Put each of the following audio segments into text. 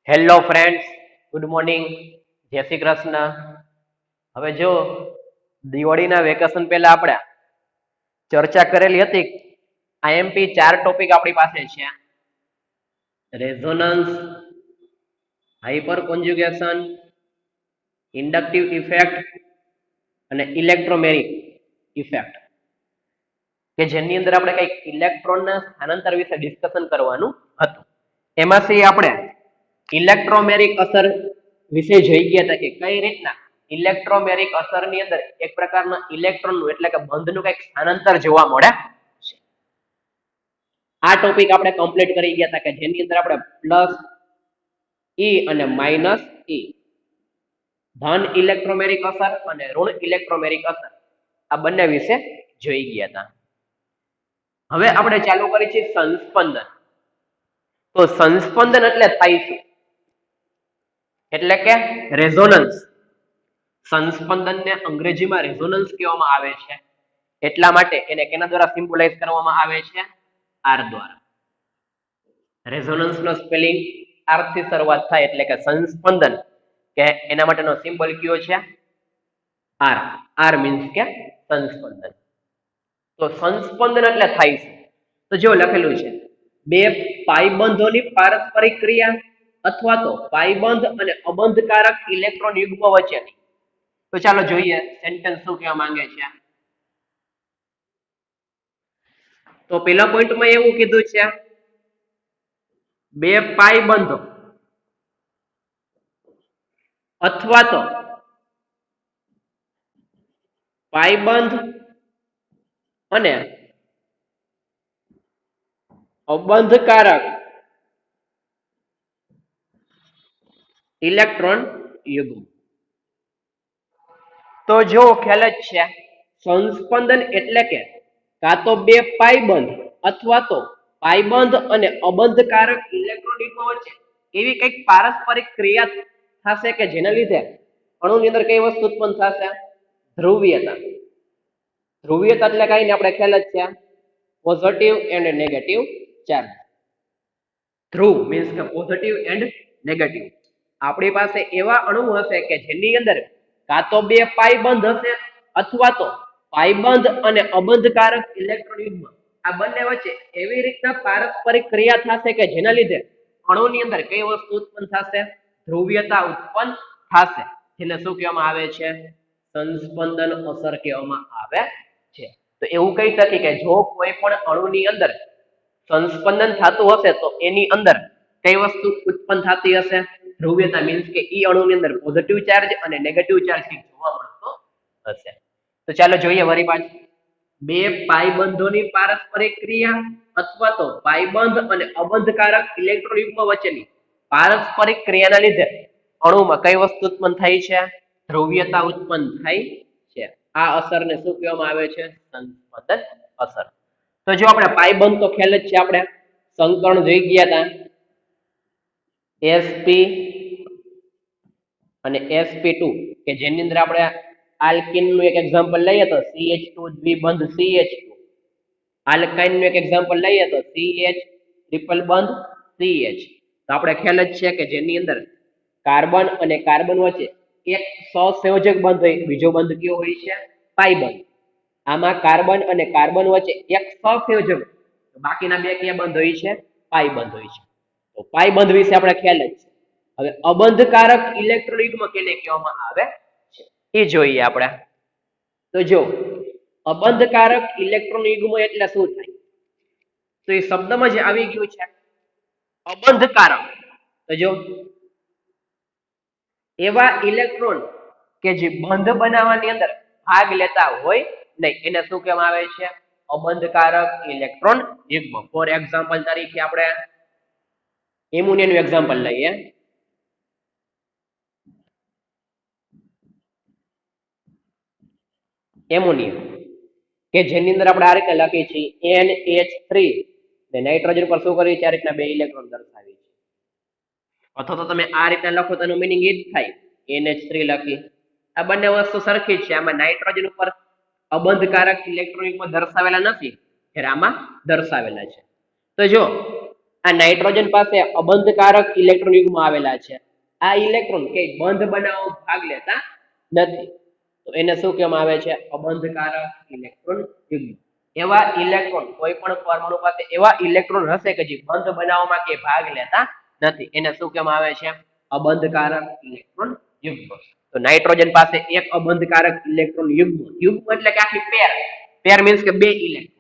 Hello friends, good morning, જય શ્રી કૃષ્ણ. હવે જો દિવાળીના વેકેશન પહેલા આપણે ચર્ચા કરેલી હતી. આઈએમપી 4 ટોપિક આપણી પાસે છે: resonance, hyper conjugation, inductive effect અને ઇલેક્ટ્રોમેરિક ઇફેક્ટ, કે જેની અંદર આપણે કંઈક ઇલેક્ટ્રોનના સ્થાનાંતર વિશે ડિસ્કશન કરવાનું હતું. એમાંથી આપણે ઇલેક્ટ્રોમેરિક અસર વિશે જોઈ ગયા હતા કે કઈ રીતના ઇલેક્ટ્રોમેરિક અસરની અંદર એક પ્રકારના ઇલેક્ટ્રોનનું એટલે કે બંધનું કંઈક સ્થાનાંતર જોવા મળે છે. આ ટોપિક આપણે કમ્પ્લીટ કરી ગયા હતા કે જેની અંદર આપણે પ્લસ ઈ અને માઇનસ ઈ, ધન ઇલેક્ટ્રોમેરિક અસર અને ઋણ ઇલેક્ટ્રોમેરિક અસર, આ બંને વિશે જોઈ ગયા હતા. હવે આપણે ચાલુ કરી છે સંસ્પંદન. તો સંસ્પંદન એટલે થાય શું? એટલે કે રેઝોનન્સ. સંસ્પંદનને અંગ્રેજીમાં રેઝોનન્સ કહેવામાં આવે છે. એટલા માટે એને કેના દ્વારા સિમ્બોલાઇઝ કરવામાં આવે છે? આર દ્વારા. રેઝોનન્સનો સ્પેલિંગ આર થી શરૂઆત થાય એટલે કે સંસ્પંદન, કે એના માટેનો સિમ્બોલ કયો છે? આર. આર મીન્સ કે સંસ્પંદન. તો સંસ્પંદન એટલે થાય છે. તો જો લખેલું છે, બે પાઈબંધોની પારસ્પરિક ક્રિયા અથવા તો પાઈબંધ અને અબંધકારક ઇલેક્ટ્રોન યુગ્મ વચ્ચેની. તો ચાલો જોઈએ સેન્ટેન્સ શું કહેવા માંગે છે. તો પેલા પોઈન્ટમાં એવું કીધું છે, બે પાઈબંધો અથવા તો પાઈબંધ અને અબંધકારક ઇલેક્ટ્રોન યુગ્મ. તો જો ખ્યાલ જ છે, સંસ્પંદન એટલે કે કાં તો બે પાઈબંધ અથવા તો પાઈબંધ અને અબંધકારક ઇલેક્ટ્રોન યુગ્મ વચ્ચે એવી કંઈક પારસ્પરિક ક્રિયા થશે કે જેના લીધે અણુની અંદર કઈ વસ્તુ ઉત્પન્ન થશે? ધ્રુવીયતા. ધ્રુવીયતા એટલે કઈ ને આપણે ખ્યાલ જ છે, positive and negative charge. Dhruv means કે પોઝિટિવ એન્ડ નેગેટિવ. આપણી પાસે એવા અણુ હશે કે જેની અંદર કાં તો બે પાઈબંધ હશે અથવા તો પાઈબંધ અને અબંધકારક ઇલેક્ટ્રોન યુગ્મ, આ બંને વચ્ચે એવી રીતના પારસ્પરિક ક્રિયા થશે કે જેના લીધે અણુની અંદર કઈ વસ્તુ ઉત્પન્ન થશે? ધ્રુવીયતા ઉત્પન્ન થશે, જેને શું કહેવામાં આવે છે? સંસ્પંદન અસર કહેવામાં આવે છે. તો એવું કહી શકીએ કે જો કોઈ પણ અણુની અંદર સંસ્પંદન થતું હશે તો એની અંદર કઈ વસ્તુ ઉત્પન્ન થતી હશે? ધ્રુવીયતા મીન્સ કે ઈ અણુની અંદર પોઝિટિવ ચાર્જ અને નેગેટિવ ચાર્જ જોવા મળતો હશે. તો ચાલો જોઈએ વળી પાછું. બે પાઈબંધોની પારસ્પરિક ક્રિયા અથવા તો પાઈબંધ અને અબંધકારક ઇલેક્ટ્રોન યુગ્મ વચ્ચેની પારસ્પરિક ક્રિયાના લીધે અણુમાં કઈ વસ્તુ ઉત્પન્ન થાય છે? ધ્રુવીયતા ઉત્પન્ન થાય છે. આ અસરને શું કહેવામાં આવે છે? સંસ્પંદન અસર. તો જો આપણે પાઈબંધ તો ખ્યાલ જ છે, આપણે સંકરણ જોઈ ગયા હતા, sp અને sp2, કે જેની અંદર આપણે આલ્કીન નું એક એક્ઝામ્પલ લઈએ તો CH2 દ્વિબંધ CH2, આલ્કાઇન નું એક એક્ઝામ્પલ લઈએ તો CH ટ્રિપલ બંધ CH. તો આપણે ખ્યાલ જ છે કે જેની અંદર કાર્બન અને કાર્બન વચ્ચે એક સહસંયોજક બંધ હોય, બીજો બંધ કયો હોય છે? પાઈ બંધ. આમાં કાર્બન અને કાર્બન વચ્ચે એક સહસંયોજક, બાકીના બે કયા બંધ હોય છે? પાઈ બંધ હોય છે. તો પાઈ બંધ વિશે આપણે ખ્યાલ જ છે. હવે અબંધકારક ઇલેક્ટ્રોન યુગ્મ કેને કહેવામાં આવે છે એ જોઈએ આપણે. તો જો અબંધકારક ઇલેક્ટ્રોન યુગ્મ એટલે શું થાય? તો એ શબ્દમાં જે આવી ગયું છે અબંધકારક. તો જો એવા ઇલેક્ટ્રોન કે જે બંધ બનાવવાની અંદર ભાગ લેતા હોય નહીં, એને શું કહેવામાં આવે છે? અબંધકારક ઇલેક્ટ્રોન યુગ્મ. ફોર એક્ઝામ્પલ તરીકે આપણે એમોનિયાનું એક્ઝામ્પલ લઈએ. એમોનિયા કે જેની અંદર આપણે આ રીતે લખીએ છીએ NH3, ને નાઇટ્રોજન પર શું કરીએ છીએ? આ રીતના બે ઇલેક્ટ્રોન દર્શાવીએ છીએ. અથવા તો તમે આ રીતના લખો તો એનું મીનિંગ એ જ થાય, NH3 લખી. આ બંને વસ્તુ સરખી જ છે. આમાં નાઇટ્રોજન ઉપર અબંધકારક ઇલેક્ટ્રોન યુગ્મ દર્શાવેલા નથી, જ્યારે આમાં દર્શાવેલા છે. તો જો આ નાઇટ્રોજન પાસે અબંધકારક ઇલેક્ટ્રોન યુગ્મ આવેલા છે. આ ઇલેક્ટ્રોન કે બંધ બનાવવામાં ભાગ લેતા નથી, તો એને શું કહેવામાં આવે છે? અબંધકારક ઇલેક્ટ્રોન યુગ્મ. એવા ઇલેક્ટ્રોન કોઈ પણ પરમાણુ પાસે એવા ઇલેક્ટ્રોન હશે કે જે બંધ બનાવવામાં કે ભાગ લેતા નથી, એને શું કહેવામાં આવે છે? અબંધકારક ઇલેક્ટ્રોન યુગ્મ. તો નાઇટ્રોજન પાસે એક અબંધકારક ઇલેક્ટ્રોન યુગ્મ, યુગ્મ એટલે કે આખી પેર, પેર મીન્સ કે બે ઇલેક્ટ્રોન.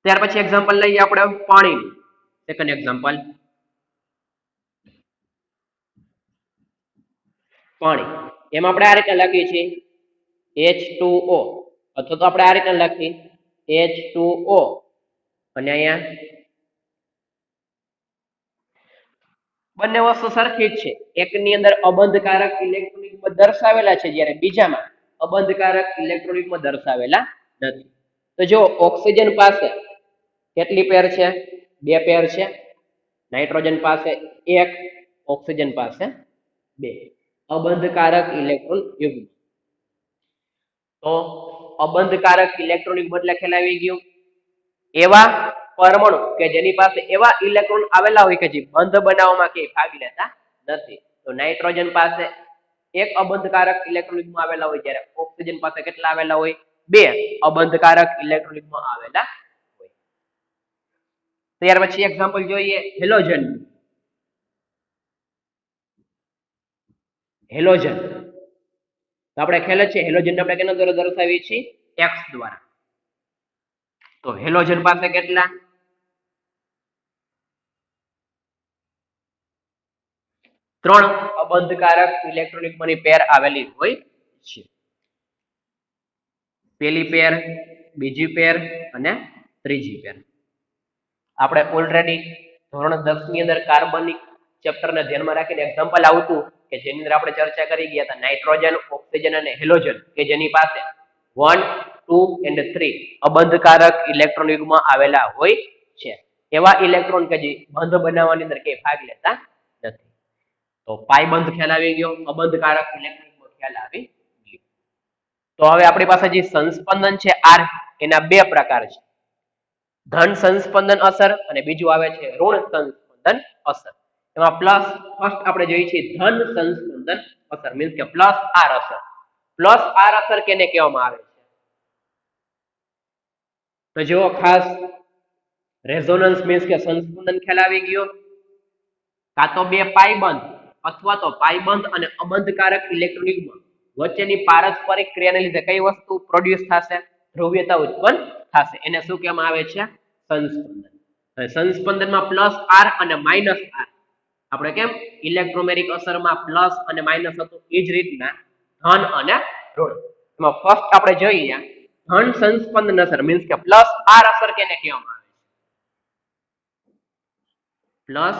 ત્યાર પછી એક્ઝામ્પલ લઈએ આપણે પાણીનું. સેકન્ડ એક્ઝામ્પલ, પાણી. એમાં આપણે આ રીતે લખીએ છીએ H2O, અથવા તો આપણે આ રીતે લખીએ H2O, અને અહીંયા બંને વસ્તુ સરખી જ છે. એકની અંદર અબંધકારક ઇલેક્ટ્રોન યુગ્મ દર્શાવેલા છે, જ્યારે બીજામાં અબંધકારક ઇલેક્ટ્રોન યુગ્મ દર્શાવેલા નથી. તો જો ઓક્સિજન પાસે કેટલી પેર છે? બે પેર છે. નાઇટ્રોજન પાસે એક, ઓક્સિજન પાસે બે. અબંધકારક ઇલેક્ટ્રોન યુગ્મ. તો અબંધકારક ઇલેક્ટ્રોન યુગ્મ એટલે ખ્યાલ આવી ગયો. એવા પરમાણુ કે જેની પાસે એવા ઇલેક્ટ્રોન આવેલા હોય કે જે બંધ બનાવવામાં કે ભાગ લેતા નથી. તો નાઇટ્રોજન પાસે એક અબંધકારક ઇલેક્ટ્રોન યુગ્મ આવેલા હોય, જ્યારે ઓક્સિજન પાસે કેટલા આવેલા હોય? બે અબંધકારક ઇલેક્ટ્રોન યુગ્મ આવેલા હોય. ત્યાર પછી એક્ઝામ્પલ જોઈએ હેલોજન. હેલોજન તો આપણે ખ્યાલ જ છે, હેલોજન આપણે કેના દ્વારા દર્શાવીએ છીએ? X દ્વારા. તો હેલોજન પાસે કેટલા? ત્રણ અબંધકારક ઇલેક્ટ્રોન યુગ્મની પેર આવેલી હોય છે. પહેલી પેર, બીજી પેર અને ત્રીજી પેર. આપણે ઓલરેડી ધોરણ 10 ની અંદર કાર્બનિક ચેપ્ટરને ધ્યાનમાં રાખીને એક્ઝામ્પલ આવતું કે જેની અંદર આપણે ચર્ચા કરી ગયા હતા નાઇટ્રોજન, ઓક્સિજન અને હેલોજન કે જેની પાસે 1, 2 and 3 અબંધકારક ઇલેક્ટ્રોન યુગ્મ આવેલા હોય છે. એવા ઇલેક્ટ્રોન કે જે બંધ બનાવવાની અંદર કે ભાગ લેતા નથી. તો પાઈ બંધ ખ્યાલ આવી ગયો, અબંધકારક ઇલેક્ટ્રોન યુગ્મ ખ્યાલ આવી ગયો. તો હવે આપણી પાસે જે સંસ્પંદન છે R, એના બે પ્રકાર છે, ધન સંસ્પંદન અસર અને બીજું આવે છે ઋણ સંસ્પંદન અસર. એમાં પ્લસ ફર્સ્ટ આપણે જોઈએ છીએ ધન સંસ્પંદન અસર, મીન્સ કે પ્લસ આર અસર. પ્લસ આર અસર કેને કહેવામાં આવે છે? તો જો ખાસ રેઝોનન્સ મીન્સ કે સંસ્પંદન ખ્યાલ આવી ગયો. કાં તો બે પાઈબંધ અથવા તો પાઈબંધ અને અબંધકારક ઇલેક્ટ્રોન યુગ્મ વચ્ચેની પારસ્પરિક ક્રિયાને લીધે કઈ વસ્તુ પ્રોડ્યુસ થશે? ધ્રુવીયતા ઉત્પન્ન થશે. એને શું કહેવામાં આવે છે? સંસ્પંદન. સંસ્પંદનમાં પ્લસ આર અને માઇનસ આર, આપણે કેમ ઇલેક્ટ્રોમેરિક અસરમાં પ્લસ અને માઇનસ હતું, એ જ રીતના ધન અને ઋણ. એમાં ફર્સ્ટ આપણે જોઈએ ધન સંસ્પંદન અસર મીન્સ કે પ્લસ આર અસર કેને કહેવામાં આવે છે? પ્લસ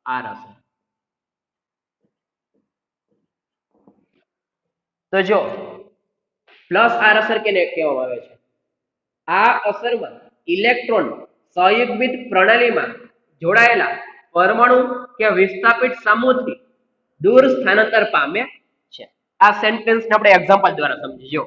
આર અસર. તો જો પ્લસ આર અસર કેને કહેવામાં આવે છે? આ અસરમાં ઇલેક્ટ્રોન સંયુગ્મિત પ્રણાલીમાં જોડાયેલા પરમાણુ કે વિસ્થાપિત સમૂહથી દૂર સ્થાનાંતર પામે છે. આ સેન્ટેન્સને આપણે એક્ઝામ્પલ દ્વારા સમજીજો.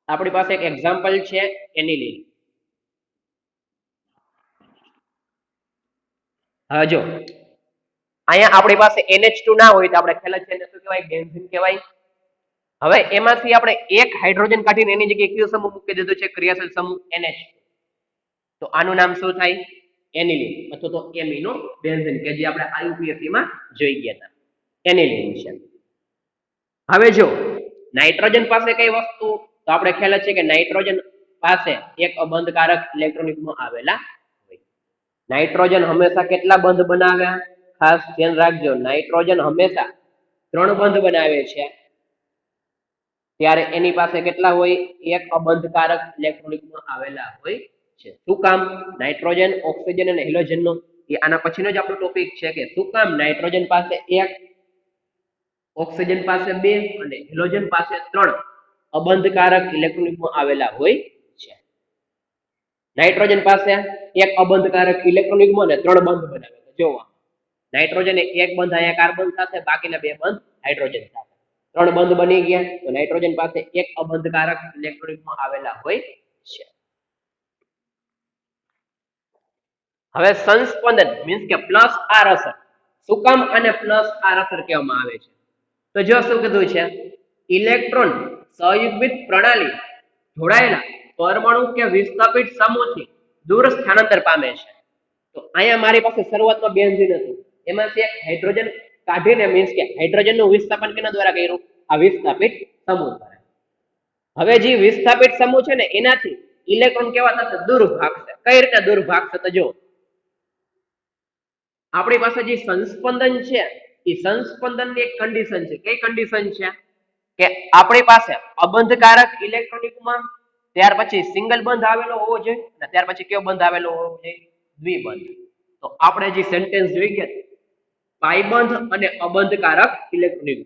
આપણી પાસે એક એક્ઝામ્પલ છે એનિલીન. હા, જો અહીંયા આપણી પાસે NH2 ના હોય તો આપણે ખ્યાલ છે એને શું કહેવાય? બેન્ઝીન કહેવાય. હવે એમાંથી આપણે એક હાઇડ્રોજન કાઢીને એની જગ્યાએ કયો સમૂહ મૂકી દીધો છે? ક્રિયાશીલ સમૂહ NH. તો આનું નામ શું થાય? એનિલીન અથવા તો એમિનો બેન્ઝીન, કે જે આપણે IUPAC માં જોઈ ગયા હતા. એનિલીન છે. હવે જો નાઇટ્રોજન પાસે કઈ વસ્તુ? તો આપણે ખ્યાલ છે કે નાઇટ્રોજન પાસે એક અબંધકારક ઇલેક્ટ્રોન યુગ્મ આવેલા હોય. નાઇટ્રોજન હંમેશા કેટલા બંધ બનાવ્યા? ખાસ ધ્યાન રાખજો, નાઇટ્રોજન હંમેશા 3 બંધ બનાવે છે, ત્યારે એની પાસે કેટલા હોય? એક અબંધકારક ઇલેક્ટ્રોન યુગ્મ આવેલા હોય છે. શું કામ? નાઇટ્રોજન, ઓક્સિજન અને હેલોજન નો એ આના પછીનો જ આપણો ટોપિક છે કે શું કામ નાઇટ્રોજન પાસે એક, ઓક્સિજન પાસે 2 અને હેલોજન પાસે 3 અબંધકારક ઇલેક્ટ્રોન યુગ્મ આવેલા હોય છે. નાઇટ્રોજન પાસે એક અબંધકારક ઇલેક્ટ્રોન યુગ્મ અને 3 બંધ બનાવે છે. જોવા નાઇટ્રોજન એક બંધ અહીંયા કાર્બન સાથે, બાકીના બે બંધ હાઇડ્રોજન સાથે. 3 બંધ બની ગયા. તો નાઇટ્રોજન પાસે એક અબંધકારક ઇલેક્ટ્રોનિકમાં આવેલા હોય છે. હવે સંસ્પંદન મીન્સ કે પ્લસ આર અસર. શું કામ આને પ્લસ આર અસર કહેવામાં આવે છે? તો જો શું કીધું છે, ઇલેક્ટ્રોન સંયુગ્મિત પ્રણાલી જોડાયેલા પરમાણુ કે વિસ્થાપિત સમૂહથી દૂર સ્થાનાંતર પામે છે. તો અહીંયા મારી પાસે શરૂઆતમાં બેન્ઝીન હતું, એમાંથી એક હાઇડ્રોજન કાઢીને મીન્સ કે હાઇડ્રોજનનું વિસ્થાપન કેના દ્વારા કર્યું? આ વિસ્થાપિત સમૂહ દ્વારા. હવે જે વિસ્થાપિત સમૂહ છે ને એનાથી ઇલેક્ટ્રોન કેવા થશે? દૂર ભાગશે. કઈ રીતે દૂર ભાગશે? તો જો આપણી પાસે જે સંસ્પંદન છે એ સંસ્પંદનની એક કન્ડિશન છે. કઈ કન્ડિશન છે? કે આપણી પાસે અબંધકારક ઇલેક્ટ્રોનિકમાં ત્યાર પછી સિંગલ બંધ આવેલો હોવો જોઈએ, અને ત્યાર પછી કયો બંધ આવેલો હોવો જોઈએ? દ્વિબંધ. તો આપણે જે સેન્ટેન્સ જોઈ ગયા પાઈબંધ અને અબંધકારક ઇલેક્ટ્રોનિક,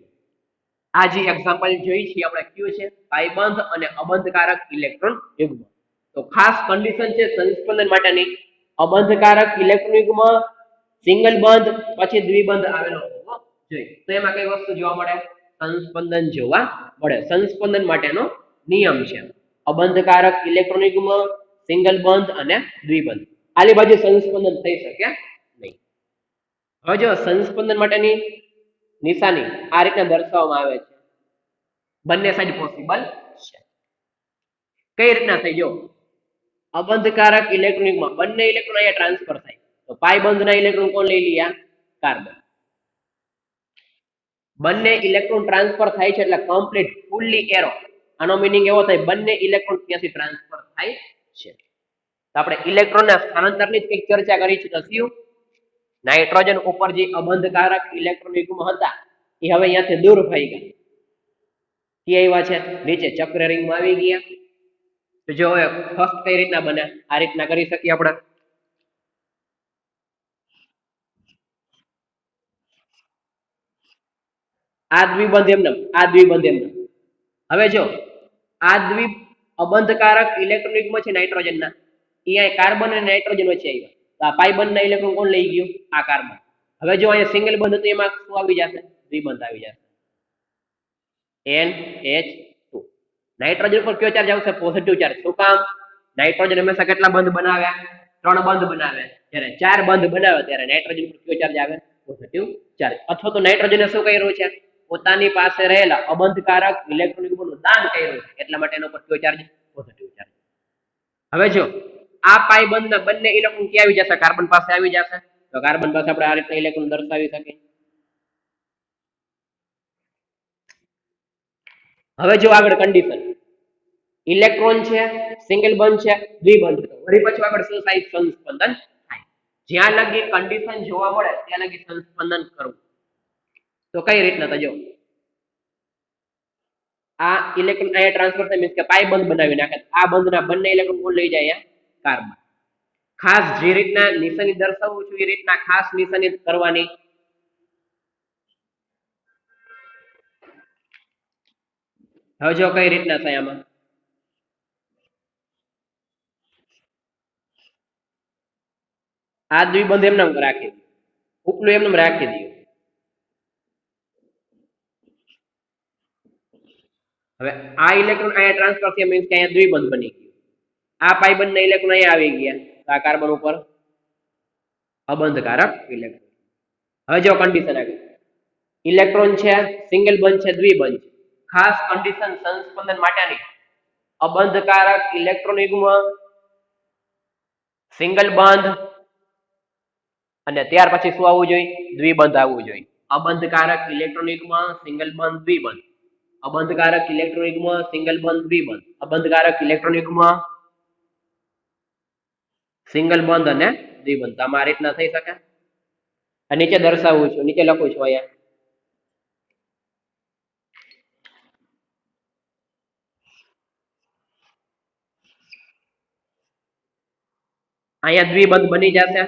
આ જે એક્ઝામ્પલ જોઈ છે આપણે કયું છે? પાઈબંધ અને અબંધકારક ઇલેક્ટ્રોન યુગ્મ. તો ખાસ કન્ડિશન છે સંસ્પંદન માટેની, અબંધકારક ઇલેક્ટ્રોન યુગ્મ સિંગલ બંધ પછી દ્વિબંધ આવેલો હોવો જોઈએ. તો એમાં કઈ વસ્તુ જોવા મળે? સંસ્પંદન જોવા મળે. સંસ્પંદન માટેનો નિયમ છે અબંધકારક ઇલેક્ટ્રોન યુગ્મ, સિંગલ બંધ અને દ્વિબંધ. આલી બાજુ સંસ્પંદન થઈ શકે નહીં. હવે જો સંસ્પંદન માટેની નિશાની આ રીતના દર્શાવવામાં આવે છે. બંને સાઈડ પોસિબલ છે. કઈ રીતના થઈ? જો અબંધકારક ઇલેક્ટ્રોનિકમાં બંને ઇલેક્ટ્રોન અહીંયા ટ્રાન્સફર થાય, તો પાઈ બંધના ઇલેક્ટ્રોન કોણ લઈ લ્યા? કાર્બન. બંને ઇલેક્ટ્રોન ટ્રાન્સફર થાય છે એટલે કમ્પ્લીટ ફૂલી એરો. આનો મીનિંગ એવો થાય બંને ઇલેક્ટ્રોન ત્યાંથી ટ્રાન્સફર થાય છે. તો આપણે ઇલેક્ટ્રોનના સ્થાનાંતરની કંઈક ચર્ચા કરી છે. તો શું નાઇટ્રોજન ઉપર જે અબંધકારક ઇલેક્ટ્રોન યુગ્મ હતા એ હવે અહીંયાથી દૂર થઈ ગયા. ક્યાં આવ્યા છે? નીચે ચક્ર રિંગમાં આવી ગયા. તો જો હવે ફર્સ્ટ કઈ રીતના બને? આ રીતના કરી શકીએ આપણે. આ દ્વિબંધ એમને, આ દ્વિબંધ એમને. હવે જો આ અબંધકારક ઇલેક્ટ્રોન યુગ્મ છે નાઇટ્રોજનના, અહીંયા કાર્બન અને નાઇટ્રોજન વચ્ચે આવ્યા. તો આ પાઈ બંધના ઇલેક્ટ્રોન કોણ લઈ ગયું? આ કાર્બન. હવે જો અહીંયા સિંગલ બંધ હતું એમાં શું આવી જશે? દ્વિબંધ આવી જશે. NH2. નાઇટ્રોજન પર કયો ચાર્જ આવશે? Positive charge. શું કામ? નાઇટ્રોજન હંમેશા કેટલા બંધ બનાવે? 3 બંધ બનાવે. જ્યારે 4 બંધ બનાવે ત્યારે નાઇટ્રોજન પર કયો ચાર્જ આવે? Positive charge. અથવા તો નાઇટ્રોજને શું કર્યું છે? પોતાની પાસે રહેલા અબંધકારક ઇલેક્ટ્રોન યુગ્મનું દાન કર્યું છે, એટલા માટે એનો પર કયો ચાર્જ? Positive charge. હવે જો આ પાઈ બંધના બંને ઇલેક્ટ્રોન ક્યાં આવી જશે? કાર્બન પાસે આવી જશે. તો કાર્બન પાસે આપણે આ રીતે ઇલેક્ટ્રોન દર્શાવી શકીએ. હવે જો આગળ કન્ડિશન, ઇલેક્ટ્રોન છે, સિંગલ બંધ છે, દ્વિબંધ. વળી પછી આગળ શું થાય? સંસ્પંદન થાય. જ્યાં લગી કન્ડિશન જોવા મળે ત્યાં લગી સંસ્પંદન કરવું. તો કઈ રીતના? તો જો આ ઇલેક્ટ્રોન અહીંયા ટ્રાન્સફર થાય મીન્સ કે પાઈ બંધ બનાવી નાખે. આ બંધના બંને ઇલેક્ટ્રોન કોણ લઈ જાય? કાર્બન. ખાસ જે રીતના નિશાની દર્શાવું છું એ રીતના ખાસ નિશાની કરવાની. હવે જો કઈ રીતના થાય આમાં, આ દ્વિબંધ એમને રાખી દો, ઉપલું એમને રાખી દો. હવે આ ઇલેક્ટ્રોન અહીંયા ટ્રાન્સફર થયા મીન્સ કે અહીંયા દ્વિબંધ બની ગયું. આ પાઈ બંધના ઇલેક્ટ્રોન અહીંયા આવી ગયા. આ કાર્બન ઉપર અબંધકારક ઇલેક્ટ્રોન. હવે જો કન્ડિશન આવી, ઇલેક્ટ્રોન છે, સિંગલ બંધ છે, દ્વિબંધ છે. ખાસ કન્ડિશન સંસ્પંદન માટેની અબંધકારક ઇલેક્ટ્રોન યુગ્મ, સિંગલ બંધ અને ત્યાર પછી શું આવવું જોઈએ? દ્વિબંધ આવવું જોઈએ. અબંધકારક ઇલેક્ટ્રોન યુગ્મ, સિંગલ બંધ, દ્વિબંધ. અબંધકારક ઇલેક્ટ્રોન યુગ્મ, સિંગલ બંધ, દ્વિબંધ. અબંધકારક ઇલેક્ટ્રોન યુગ્મ, સિંગલ બંધ અને દ્વિબંધ. આમાં આ રીતના થઈ શકે. નીચે દર્શાવું છું, નીચે લખું છું અહીંયા. અહીંયા દ્વિબંધ બની જશે.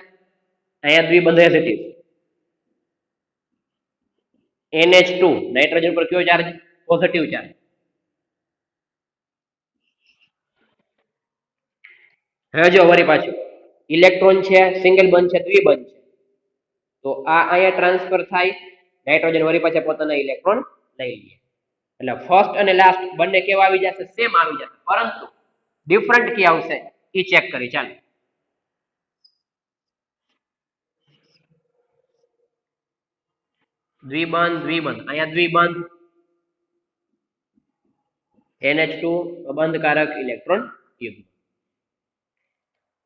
અહીંયા દ્વિબંધ as it is. NH2 nitrogen પર કયો ચાર્જ? Positive charge. હવે જો વળી પાછું ઇલેક્ટ્રોન છે, સિંગલ બંધ છે, દ્વિબંધ છે. તો આ અહીંયા ટ્રાન્સફર થાય, નાઇટ્રોજન વળી પાછા પોતાના ઇલેક્ટ્રોન લઈ લે. એટલે ફર્સ્ટ અને લાસ્ટ બંને કેવા આવી જશે? સેમ આવી જશે, પરંતુ ડિફરન્ટ કી આવશે એ ચેક કરી. ચાલો દ્વિબંધ દ્વિબંધ, અહીંયા દ્વિબંધ NH2 અબંધકારક ઇલેક્ટ્રોન યુગ્મ.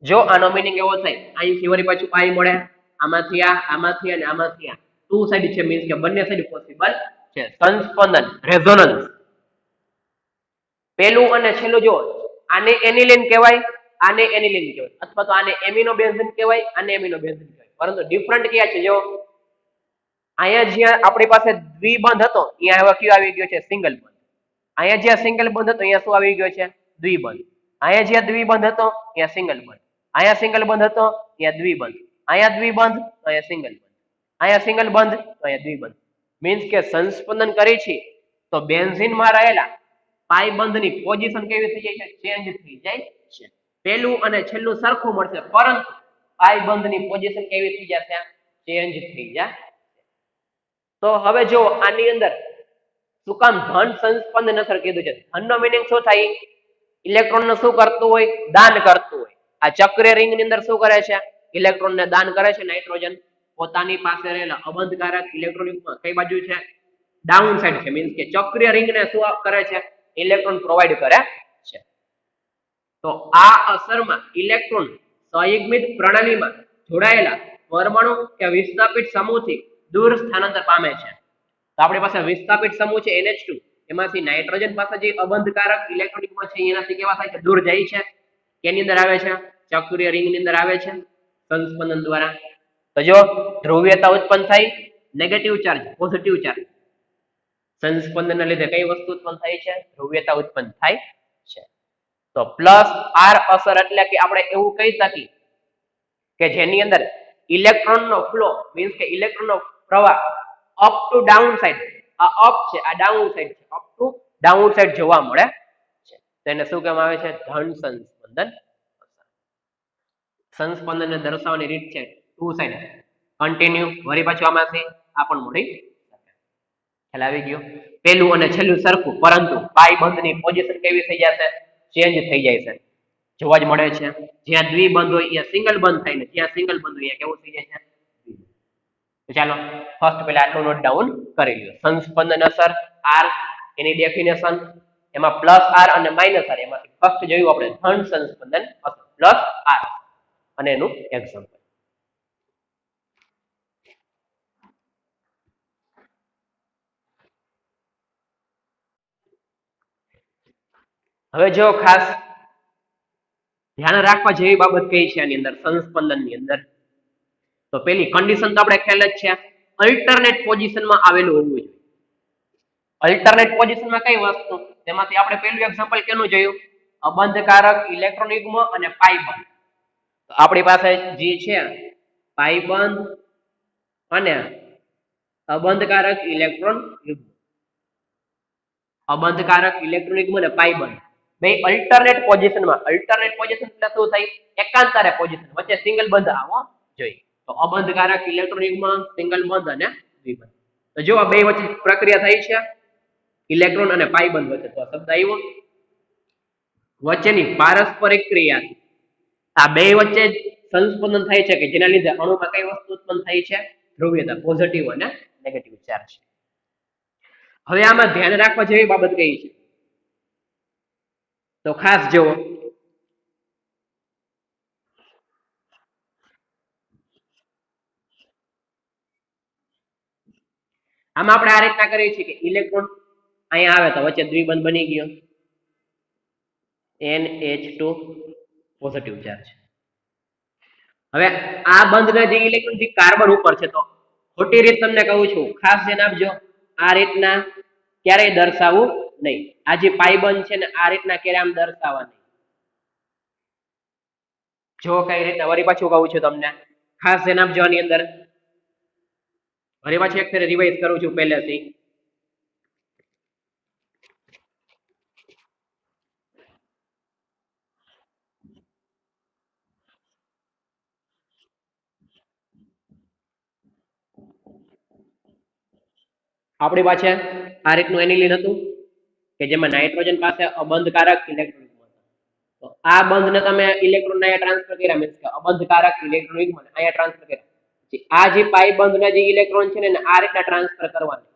જો આનો મિનિંગ એવો થાય, અહીંથી વળી પાછું પાઈ મળે, આમાંથી આમાંથી અને આમાંથી આ ટુ સાઈડ છે, મીન્સ કે બંને સાઈડ પોસિબલ છે. સંસ્પંદન રેઝોનન્સ, પેલું અને છેલ્લું જો આને એનિલિન કહેવાય, આને એનિલિન કહેવાય, અથવા તો આને એમિનો બેન્ઝીન કહેવાય, આને એમિનો બેન્ઝીન કહેવાય, પરંતુ ડિફરન્ટ ક્યાં છે? જો અહીંયા જ્યાં આપણી પાસે દ્વિબંધ હતો અહીંયા હવે કયો આવી ગયો છે? સિંગલ બંધ. અહીંયા જ્યાં સિંગલ બંધ હતો અહીંયા શું આવી ગયો છે? દ્વિબંધ. અહીંયા જ્યાં દ્વિબંધ હતો ત્યાં સિંગલ બંધ. અહીંયા સિંગલ બંધ હતો ત્યાં દ્વિબંધ. અહીંયા દ્વિબંધ તો અહીંયા સિંગલ બંધ. અહીંયા સિંગલ બંધ તો અહીંયા દ્વિબંધ. મીન્સ કે સંસ્પંદન કરી છે તો બેન્ઝીનમાં રહેલા પાઈ બંધની પોઝિશન કેવી થઈ જાય છે? ચેન્જ થઈ જાય છે. પહેલું અને છેલ્લું સરખું મળશે, પરંતુ પાઈ બંધની પોઝિશન કેવી થઈ જશે? ચેન્જ થઈ જાય. તો હવે જો આની અંદર શું કામ ધન સંસ્પંદન અસર કીધું છે? ધનનો મિનિંગ શું થાય? ઇલેક્ટ્રોન ને શું કરતું હોય? દાન કરતું હોય. આ ચક્રીય રિંગ ની અંદર શું કરે છે? ઇલેક્ટ્રોન ને દાન કરે છે નાઇટ્રોજન પોતાની પાસે રહેલા અબંધકારક ઇલેક્ટ્રોન કઈ બાજુ છે? ડાઉન સાઈડ છે. મીન્સ કે ચક્રીય રિંગ ને શું કરે છે? ઇલેક્ટ્રોન પ્રોવાઈડ કરે છે. તો આ અસરમાં ઇલેક્ટ્રોન સંયુગ્મિત પ્રણાલીમાં જોડાયેલા પરમાણુ કે વિસ્થાપિત સમૂહથી દૂર સ્થાનાંતર પામે છે. તો આપણી પાસે વિસ્થાપિત સમૂહ છે NH2, એમાંથી નાઇટ્રોજન પાસે જે અબંધકારક ઇલેક્ટ્રોનિક છે એનાથી કેવા થાય છે? દૂર જાય છે. કેની અંદર આવે છે? ચક્રીય રિંગ ની અંદર આવે છે સંસ્પંદન દ્વારા. તો જો ધ્રુવીયતા ઉત્પન્ન થાય, નેગેટિવ ચાર્જ પોઝિટિવ ચાર્જ, સંસ્પંદનના લીધે કઈ વસ્તુ ઉત્પન્ન થાય છે? ધ્રુવીયતા ઉત્પન્ન થાય છે. તો પ્લસ આર અસર એટલે કે આપણે એવું કહી શકીએ કે જેની અંદર ઇલેક્ટ્રોનનો ફ્લો, મીન્સ કે ઇલેક્ટ્રોનનો પ્રવાહ અપ ટુ ડાઉન સાઈડ, આ અપ છે આ ડાઉન સાઈડ છે, અપ ટુ ડાઉન સાઈડ જોવા મળે છે. તેને શું કહેવામાં આવે છે? ધન સંસ્પંદન. સંસ્પંદનને દર્શાવવાની રીત છે ટુ સાઈડ કન્ટિન્યુ, વળી પાછું આમાંથી આ પણ મળી ખ્યાલ આવી ગયો. પહેલું અને છેલ્લું સરખું, પરંતુ પાઈ બંધની પોઝિશન કેવી થઈ જશે? ચેન્જ થઈ જાય છે, જોવા જ મળે છે. જ્યાં દ્વિબંધ હોય ત્યાં સિંગલ બંધ થાય ને જ્યાં સિંગલ બંધ હોય કેવું થઈ જાય છે? તો ચાલો ફર્સ્ટ પહેલા આટલું નોટ ડાઉન કરી લ્યો. સંસ્પંદન અસર આર, એની ડેફિનેશન, એમાં પ્લસ આર અને માઇનસ આર, એમાંથી ફર્સ્ટ જોયું આપણે ધન સંસ્પંદન અસર પ્લસ આર અને એનું એક્ઝામ્પલ. હવે જો ખાસ ધ્યાન રાખવા જેવી બાબત કઈ છે આની અંદર સંસ્પંદન ની અંદર? તો પેલી કન્ડિશન તો આપણે ખ્યાલ જ છે, અલ્ટરનેટ પોઝિશનમાં આવેલું હોવું જોઈએ. અલ્ટરનેટ પોઝિશનમાં કઈ વસ્તુ? તેમાંથી આપણે પહેલું એક્ઝામ્પલ કેનું જોયું? અબંધકારક ઇલેક્ટ્રોન યુગ્મ અને પાઈ બંધ. તો આપણી પાસે જે છે પાઈ બંધ અને અબંધકારક ઇલેક્ટ્રોન યુગ્મ, અબંધકારક ઇલેક્ટ્રોન યુગ્મ અને પાઈ બંધ બે અલ્ટરનેટ પોઝિશનમાં. અલ્ટરનેટ પોઝિશન એટલે શું થાય? એકાંતરે પોઝિશન, વચ્ચે સિંગલ બંધ આવવો જોઈએ. તો અબંધકારક ઇલેક્ટ્રોન યુગ્મ, સિંગલ બંધ અને દ્વિબંધ. તો જો આ બે વચ્ચે પ્રક્રિયા થઈ છે ઇલેક્ટ્રોન અને પાઈ બંધ વચ્ચે, તો શબ્દ આવ્યો વચ્ચેની પારસ્પરિક ક્રિયા. આ બે વચ્ચે સંસ્પંદન થાય છે કે જેના લીધે અણુમાં કઈ વસ્તુ ઉત્પન્ન થાય છે? ધ્રુવીયતા, પોઝિટિવ અને નેગેટિવ ચાર્જ. હવે આમાં ધ્યાન રાખવા જેવી બાબત કઈ છે? તો ખાસ જુઓ, આમાં આપણે આ રીતના કરીએ છીએ કે ઇલેક્ટ્રોન અહીંયા આવે તો વચ્ચે દ્વિબંધ બની ગયો, NH2 પોઝિટિવ ચાર્જ. હવે આ બંધના જે ઇલેક્ટ્રોન જે કાર્બન ઉપર છે, તો ખોટી રીત તમને કહું છું, ખાસ ધ્યાન આપજો. આ રીતના ક્યારેય દર્શાવવું નહીં. આ જે પાઈ બંધ છે ને આ રીતના ક્યારે આમ દર્શાવવા નહીં. જો કઈ રીતના વળી પાછું કહું છું તમને, ખાસ ધ્યાન આપજો આની અંદર. વળી પાછું એક ફેર રિવાઇઝ કરું છું પહેલેથી. આપણી પાસે આ રીતનું એનિલિન હતું કે જેમાં નાઇટ્રોજન પાસે અબંધકારક ઇલેક્ટ્રોન હતો. તો આ બંધને તમે ઇલેક્ટ્રોન અહીંયા ટ્રાન્સફર કર્યા મીન્સ કે અબંધકારક ઇલેક્ટ્રોન અહીંયા ટ્રાન્સફર કર્યા. પછી આ જે પાઈ બંધના જે ઇલેક્ટ્રોન છે ને આ રીતના ટ્રાન્સફર કરવાના.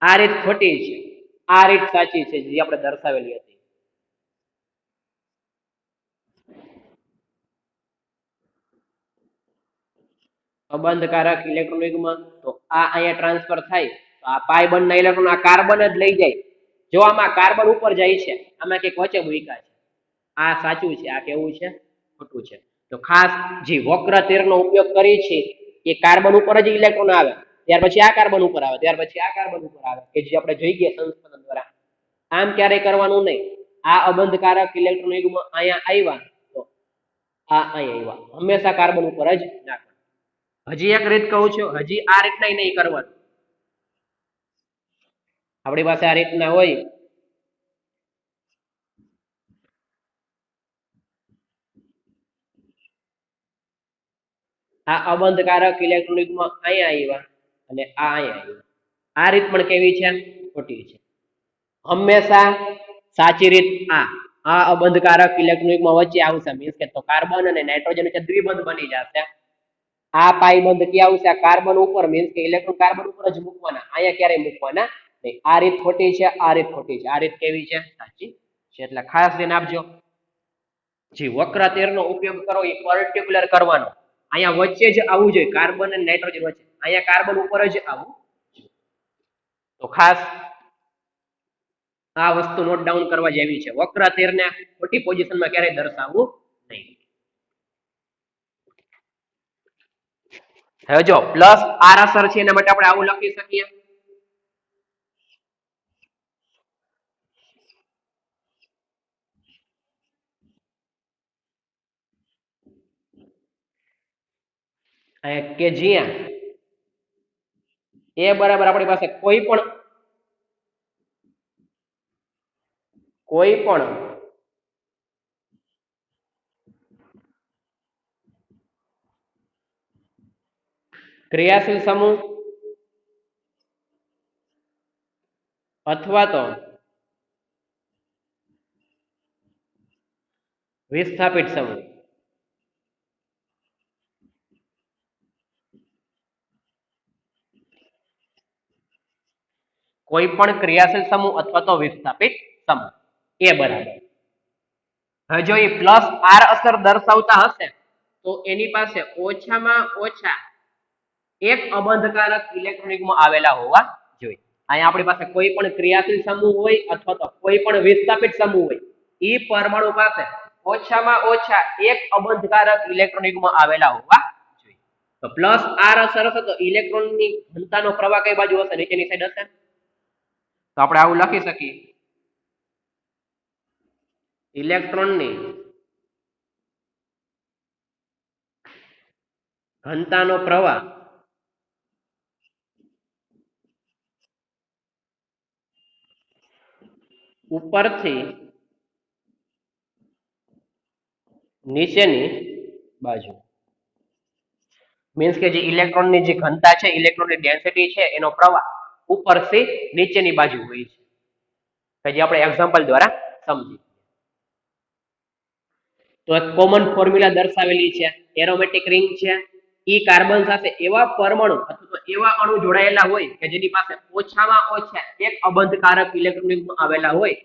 આ રીત ખોટી છે, આ રીત સાચી છે જે આપણે દર્શાવેલી હતી. અબંધકારક ઇલેક્ટ્રોન યુગ્મ તો આ અહીંયા ટ્રાન્સફર થાય તો આ પાઈ બંધના ઇલેક્ટ્રોન આ કાર્બન જ લઈ જાય. જો આમાં કાર્બન ઉપર જાય છે, આમાં કંઈક વચ્ચે મૂક્યા છે. આ સાચું છે, આ કેવું છે? ખોટું છે. તો ખાસ જે વક્ર તીરનો ઉપયોગ કરી છે એ કાર્બન ઉપર જ ઇલેક્ટ્રોન આવે, ત્યાર પછી આ કાર્બન ઉપર આવે, ત્યાર પછી આ કાર્બન ઉપર આવે કે જે આપણે જોઈ ગયા સંસ્પંદન દ્વારા. આમ ક્યારેય કરવાનું નહીં. આ અબંધકારક ઇલેક્ટ્રોન યુગ્મ અહીંયા આવ્યા તો આ અહીંયા આવ્યા, હંમેશા કાર્બન ઉપર જ નાખવાનું. હજી એક રીત કહું છું, હજી આ રીતના નહીં કરવાનું. આપણી પાસે આ રીતના હોય આ અબંધકારક ઇલેક્ટ્રોન યુગ્મ અહીંયા આવ્યા અને આ અહીંયા આવ્યા. આ રીત પણ કેવી છે? ખોટી છે. હંમેશા સાચી રીત આ અબંધકારક ઇલેક્ટ્રોન યુગ્મ વચ્ચે આવશે મીન્સ કે તો કાર્બન અને નાઇટ્રોજન વચ્ચે દ્વિબંધ બની જશે. આ પાઈ બંધ ક્યાં આવશે? આ કાર્બન ઉપર મીન્સ કે ઇલેક્ટ્રોન કાર્બન ઉપર જ મૂકવાના, અહીંયા ક્યારેય મૂકવાના નહીં. આ રીત ખોટી છે, આ રીત ખોટી છે. આ રીત કેવી છે? સાચી છે. એટલે ખાસ ધ્યાન આપજો. જે વક્ર તીરનો ઉપયોગ કરો એ પર્ટિક્યુલર કરવાનો. અહીંયા વચ્ચે જ આવવું જોઈએ, કાર્બન અને નાઇટ્રોજન વચ્ચે. અહીંયા કાર્બન ઉપર જ આવવું જોઈએ. તો ખાસ આ વસ્તુ નોટ ડાઉન કરવા જેવી છે. વક્ર તીરને ખોટી પોઝિશનમાં ક્યારેય દર્શાવવું નહીં. હવે જો પ્લસ આર અસર છે એના માટે આપણે આવું લખી શકીએ. કે જ્યાં એ બરાબર આપણી પાસે કોઈ પણ ક્રિયાશીલ સમૂહ અથવા તો વિસ્થાપિત સમૂહ કોઈ પણ ક્રિયાશીલ સમૂહ અથવા તો વિસ્થાપિત સમૂહ એ બરાબર. હવે જો એ પ્લસ આર અસર દર્શાવતા હશે તો એની પાસે ઓછામાં ઓછા એક અબંધકારક ઇલેક્ટ્રોન યુગ્મ આવેલા હોવા જોઈએ. અહીંયા આપણી પાસે કોઈ પણ ક્રિયાશીલ સમૂહ હોય અથવા તો કોઈ પણ વિસ્થાપિત સમૂહ હોય, એ પરમાણુ પાસે ઓછામાં ઓછા એક અબંધકારક ઇલેક્ટ્રોન યુગ્મ આવેલા હોવા જોઈએ. તો પ્લસ આર અસર હશે તો ઇલેક્ટ્રોનની ઘનતાનો પ્રવાહ કઈ બાજુ હશે? નીચેની સાઈડ હશે. તો આપણે આવું લખી શકીએ, ઇલેક્ટ્રોનની ઘનતાનો પ્રવાહ ઉપરથી નીચેની બાજુ મીન્સ કે જે ઇલેક્ટ્રોનની જે ઘનતા છે, ઇલેક્ટ્રોનની ડેન્સિટી છે, એનો પ્રવાહ ઉપરથી નીચેની બાજુ હોય છે, જે આપણે એક્ઝામ્પલ દ્વારા સમજી. તો એક કોમન ફોર્મ્યુલા દર્શાવેલી છે. એરોમેટિક રિંગ છે, ઈ કાર્બન સાથે એવા પરમાણુ અથવા તો એવા અણુ જોડાયેલા હોય કે જેની પાસે ઓછામાં ઓછા એક અબંધકારક ઇલેક્ટ્રોન આવેલા હોય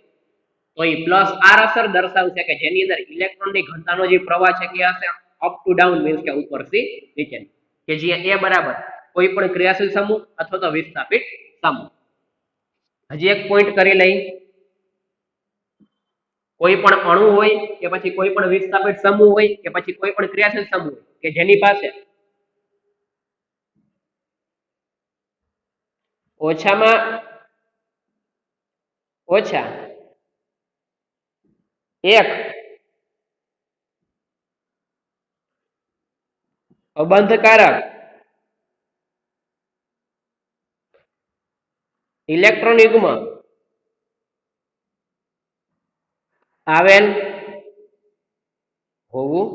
તો એ પ્લસ આર અસર દર્શાવશે કે જેની અંદર ઇલેક્ટ્રોનની ઘનતાનો જે પ્રવાહ છે કે હશે અપ ટુ ડાઉન મીન્સ કે ઉપરથી નીચે, કે જ્યાં એ બરાબર કોઈ પણ ક્રિયાશીલ સમૂહ અથવા તો વિસ્થાપિત સમૂહ. હજી એક પોઈન્ટ કરી લઈ, કોઈ પણ અણુ હોય કે પછી કોઈ પણ વિસ્થાપિત સમૂહ હોય કે પછી કોઈ પણ ક્રિયાશીલ સમૂહ હોય કે જેની પાસે ઓછામાં ઓછા એક અબંધકારક ઇલેક્ટ્રોન યુગ્મ આવેલ હોવું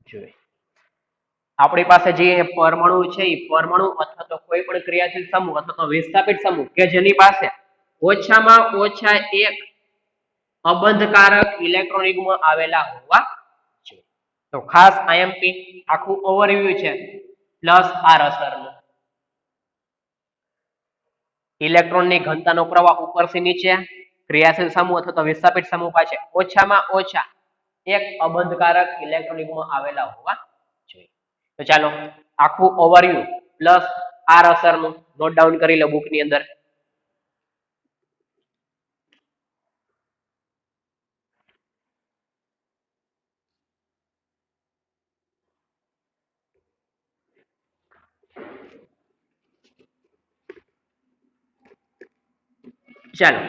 જોઈએ. આપણી પાસે જે પરમાણુ છે એ પરમાણુ અથવા તો કોઈ પણ ક્રિયાશીલ સમૂહ અથવા તો વિસ્થાપિત સમૂહ કે જેની પાસે ઓછામાં ઓછા એક અબંધકારક ઇલેક્ટ્રોન યુગ્મ આવેલા હોવા જોઈએ. તો ખાસ આઈએમપી આખું ઓવરવ્યુ છે પ્લસ આર અસરનું. ઇલેક્ટ્રોનની ઘનતાનો પ્રવાહ ઉપરથી નીચે ક્રિયાશીલ સમૂહ અથવા તો વિસ્થાપિત સમૂહ પાસે ઓછામાં ઓછા એક અબંધકારક ઇલેક્ટ્રોન યુગ્મ આવેલા હોવા જોઈએ. તો ચાલો આખું ઓવરવ્યુ પ્લસ આર અસરનું નોટ ડાઉન કરી લો બુકની અંદર. ચાલો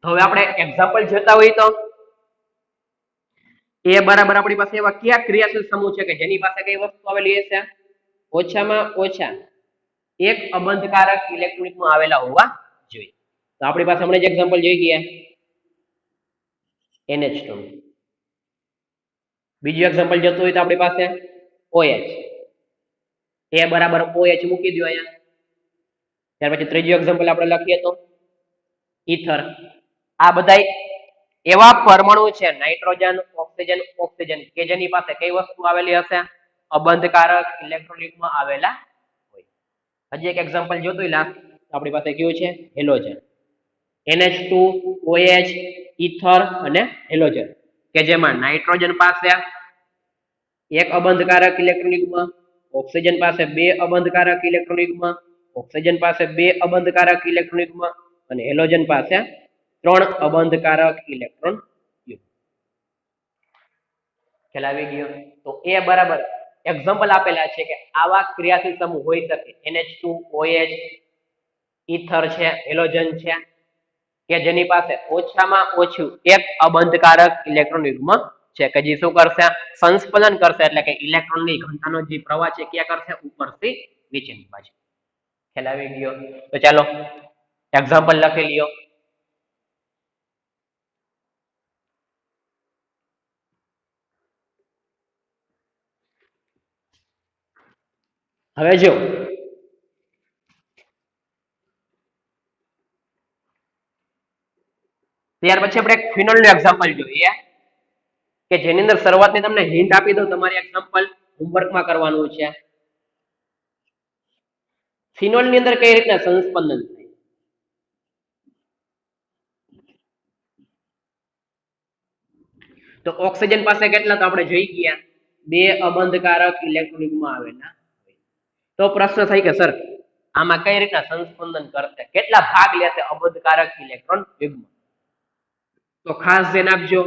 હવે આપણે એક્ઝામ્પલ જોતા હોઈએ તો એ બરાબર આપણી પાસે એવા કયા ક્રિયાશીલ સમૂહ છે કે જેની પાસે કઈ વસ્તુ આવેલી હશે ઓછામાં ઓછા એક અબંધકારક ઇલેક્ટ્રોનિકમાં આવેલા હોવા જોઈએ. તો આપણી પાસે હમણાં જ એક્ઝામ્પલ જોઈ ગયા NH2. બીજું એક્ઝામ્પલ જતું હોય તો આપણી પાસે OH. એ બરાબર OH મૂકી દો અહીંયા. ત્યાર પછી ત્રીજું એક્ઝામ્પલ આપણે લખીએ તો ઈથર. આ બધા એવા પરમાણુ છે નાઇટ્રોજન ઓક્સિજન ઓક્સિજન કે જેની પાસે કઈ વસ્તુ આવેલી હશે અબંધકારક ઇલેક્ટ્રોનિકમાં આવેલા હોય. હજી એક એક્ઝામ્પલ જોતો હોય લાસ્ટ આપણી પાસે કયું છે હેલોજન. NH2 OH ઈથર અને હેલોજન કે જેમાં નાઇટ્રોજન પાસે એક અબંધકારક ઇલેક્ટ્રોનિકમાં ઓક્સિજન પાસે બે અબંધકારક ઇલેક્ટ્રોનિકમાં ઓક્સિજન પાસે બે અબંધકારક ઇલેક્ટ્રોનિકમાં અને હેલોજન પાસે ત્રણ અબંધકારક ઇલેક્ટ્રોન યુગ્મ. ખ્યાલ આવી ગયો. તો એ બરાબર એક્ઝામ્પલ આપેલા છે કે આવા ક્રિયાશીલ સમૂહ હોઈ શકે NH2 OH ઈથર છે હેલોજન છે કે જેની પાસે ઓછામાં ઓછું એક અબંધકારક ઇલેક્ટ્રોન યુગ્મ છે કે જે શું કરશે સંસ્પંદન કરશે એટલે કે ઇલેક્ટ્રોનની ઘનતાનો જે પ્રવાહ છે ક્યાં કરશે ઉપરથી નીચેની બાજુ. ખ્યાલ આવી ગયો. તો ચાલો એક્ઝામ્પલ લખી લ્યો. હવે જો ત્યાર પછી આપણે એક ફિનોલ નું એક્ઝામ્પલ જોઈએ કે જેની અંદર શરૂઆતની તમને હિન્ટ આપી દઉં તમારી એક્ઝામ્પલ હોમવર્કમાં કરવાનું છે. ફિનોલ ની અંદર કઈ રીતના સંસ્પંદન થાય તો ઓક્સિજન પાસે કેટલા તો આપણે જોઈ ગયા બે અબંધકારક ઇલેક્ટ્રોનિકમાં આવેલા. તો પ્રશ્ન થાય કે સર આમાં કઈ રીતના સંસ્પંદન કરશે કેટલા ભાગ લેશે અબંધકારક ઇલેક્ટ્રોન યુગ્મ. તો ખાસ ધ્યાન આપજો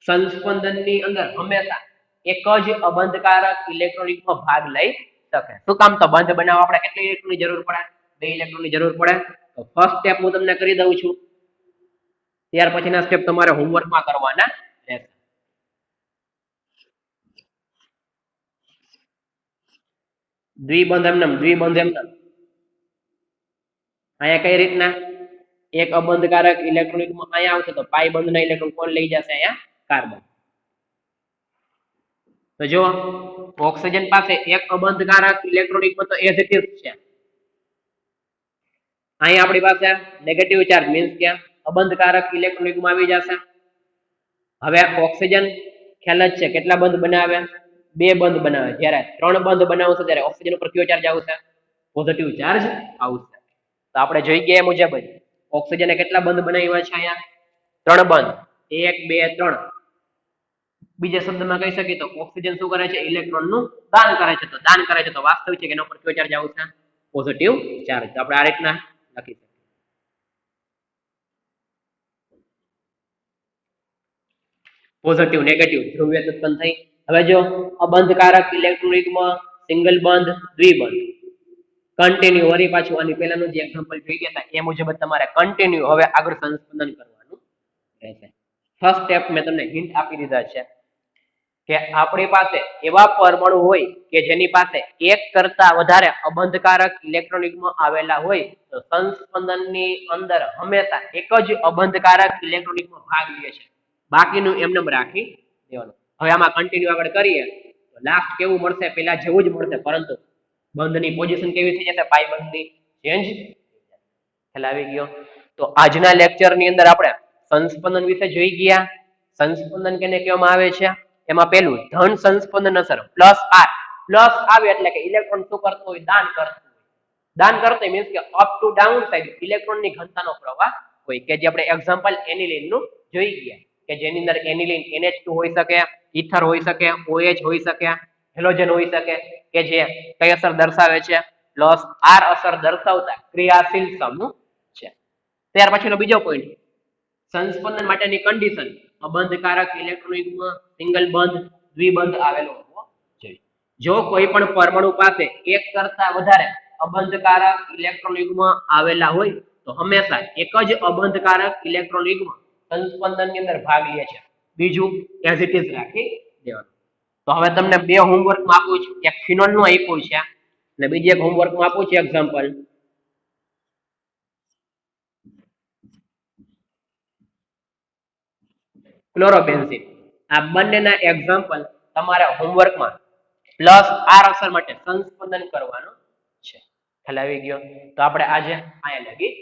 સંસ્પંદનની અંદર હંમેશા એક જ અબંધકારક ઇલેક્ટ્રોનિકમાં ભાગ લઈ શકે. શું કામ તો બંધ બનાવવા આપણે કેટલી ઇલેક્ટ્રોનની જરૂર પડે બે ઇલેક્ટ્રોનની જરૂર પડે. તો ફર્સ્ટ સ્ટેપ હું તમને કરી દઉં છું ત્યાર પછીના સ્ટેપ તમારે હોમવર્કમાં કરવાના રહેશે. દ્વિબંધ એમને અહીંયા કઈ રીતના એક અબંધકારક ઇલેક્ટ્રોનિકમાં અહીંયા આવશે તો પાઈ બંધના ઇલેક્ટ્રોન કોણ લઈ જશે અહીંયા કાર્બન. તો જો ઓક્સિજન પાસે એક અબંધકારક ઇલેક્ટ્રોનિકમાં તો એઝ ઇટ ઇઝ છે. અહીંયા આપણી પાસે નેગેટિવ ચાર્જ મીન્સ કે અબંધકારક ઇલેક્ટ્રોનિકમાં આવી જશે. હવે ઓક્સિજન ખ્યાલ જ છે કેટલા બંધ બનાવે બે બંધ બનાવે. જ્યારે ત્રણ બંધ બનાવશે ત્યારે ઓક્સિજન ઉપર કયો ચાર્જ આવશે પોઝિટિવ ચાર્જ આવશે. તો આપણે જોઈ ગયા એ મુજબ જ ઓક્સિજને કેટલા બંધ બનાવ્યા છે અહીંયા ત્રણ બંધ 1 2 3. બીજા શબ્દમાં કહી શકીએ તો ઓક્સિજન શું કરે છે ઇલેક્ટ્રોનનું દાન કરે છે. તો દાન કરે છે તો વાસ્તવિક છે કે એના ઉપર કયો ચાર્જ આવશે પોઝિટિવ ચાર્જ. તો આપણે આ રીતના લખી શકીએ પોઝિટિવ નેગેટિવ ધ્રુવીયતા ઉત્પન્ન થઈ. હવે જો અબંધકારક ઇલેક્ટ્રોનિકમાં સિંગલ બંધ દ્વિબંધ કન્ટિન્યુ વળી પાછું આની પહેલાનું જે એક્ઝામ્પલ જોઈ ગયા હતા એ મુજબ તમારે કન્ટિન્યુ હવે આગળ સંસ્પંદન કરવાનું રહેશે. ફર્સ્ટ સ્ટેપ મેં તમને હિન્ટ આપી દીધા છે કે આપણી પાસે એવા પરમાણુ હોય કે જેની પાસે એક કરતા વધારે અબંધકારક ઇલેક્ટ્રોનિકમાં આવેલા હોય તો સંસ્પંદનની અંદર હંમેશા એક જ અબંધકારક ઇલેક્ટ્રોનિકમાં ભાગ લે છે બાકીનું એમને રાખી દેવાનું. હવે આમાં કન્ટિન્યુ આગળ કરીએ તો લાસ્ટ કેવું મળશે? પેલા જેવું જ મળશે, પરંતુ બંધની પોઝિશન કેવી થઈ જશે? પાઈ બંધની ચેન્જ. ખ્યાલ આવી ગયો? તો આજના લેક્ચરની અંદર આપણે સંસ્પંદન વિશે જોઈ ગયા. સંસ્પંદન કેને કહેવામાં આવે છે? એમાં પહેલું ધન સંસ્પંદન અસર પ્લસ આર. પ્લસ આવે એટલે કે ઇલેક્ટ્રોન શું કરતો હોય? દાન કરતો હોય. દાન કરતો મીન્સ કે અપ ટુ ડાઉન સાઈડ ઇલેક્ટ્રોનની ઘનતાનો પ્રવાહ હોય, કે જે આપણે એક્ઝામ્પલ એનિલિન નું જોઈ ગયા, કે જેની અંદર એનિલિન NH2 હોઈ શકે, ઇથર હોઈ શકે, OH હોઈ શકે, હેલોજન હોઈ શકે, કે જે કઈ અસર દર્શાવે છે? પ્લસ આર અસર દર્શાવતા ક્રિયાશીલ સમૂહ છે. ત્યાર પછીનો બીજો પોઈન્ટ, સંસ્પંદન માટેની કન્ડિશન અબંધકારક ઇલેક્ટ્રોન યુગ્મ સિંગલ બંધ દ્વિબંધ આવેલો હોવો જોઈએ. જો કોઈ પણ પરમાણુ પાસે એક કરતા વધારે અબંધકારક ઇલેક્ટ્રોન યુગ્મ આવેલા હોય તો હંમેશા એક જ અબંધકારક ઇલેક્ટ્રોન યુગ્મ સંસ્પંદન ની અંદર ભાગ લે છે. બીજું એઝ ઇટ ઇઝ રાખી દેવાનું. તો હવે તમને બે હોમવર્ક માં આપું છું, એક ફિનોલ નું આપ્યું છે અને બીજી એક હોમવર્ક માં આપું છું એક્ઝામ્પલ. ક્લોરોબેન્ઝિન. આ બંનેના એક્ઝામ્પલ તમારે હોમવર્કમાં પ્લસ આર અસર માટે સંસ્પંદન કરવાનું છે. ખ્યાલ આવી ગયો? તો આપણે આજે અહીંયા લગી